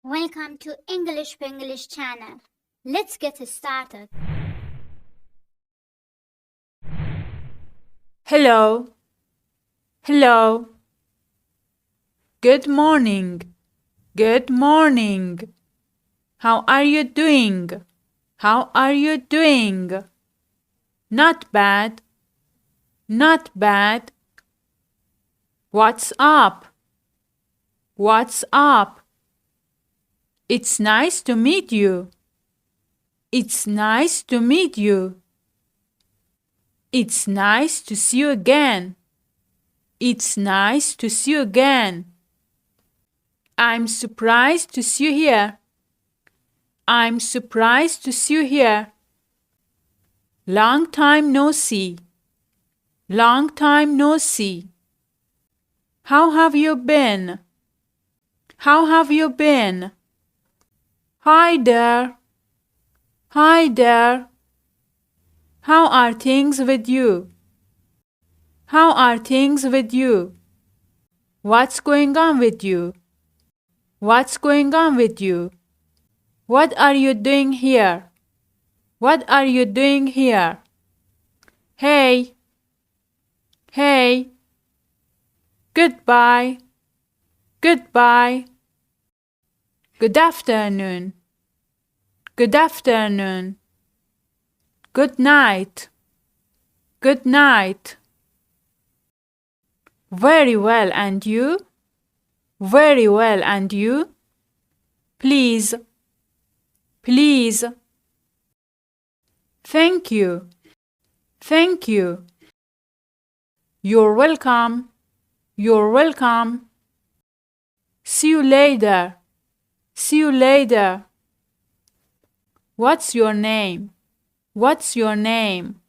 Welcome to English Pinglish channel. Let's get started. Hello. Hello. Good morning. Good morning. How are you doing? How are you doing? Not bad. Not bad. What's up? What's up? It's nice to meet you. It's nice to meet you. It's nice to see you again. It's nice to see you again. I'm surprised to see you here. I'm surprised to see you here. Long time no see. Long time no see. How have you been? How have you been? Hi there. Hi there. How are things with you? How are things with you? What's going on with you? What's going on with you? What are you doing here? What are you doing here? Hey. Hey. Goodbye. Goodbye. Good afternoon. Good afternoon. Good night. Good night. Very well, and you? Very well, and you? Please. Please. Thank you. Thank you. You're welcome. You're welcome. See you later. See you later. What's your name? What's your name?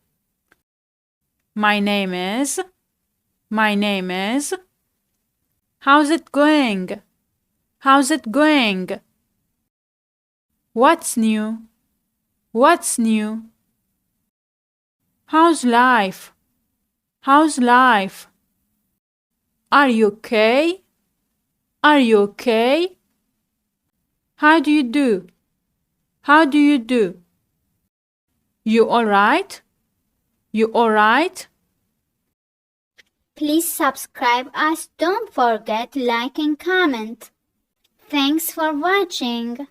My name is. My name is. How's it going? How's it going? What's new? What's new? How's life? How's life? Are you okay? Are you okay? How do you do? How do you do? You all right? You all right? Please subscribe us. Don't forget like and comment. Thanks for watching.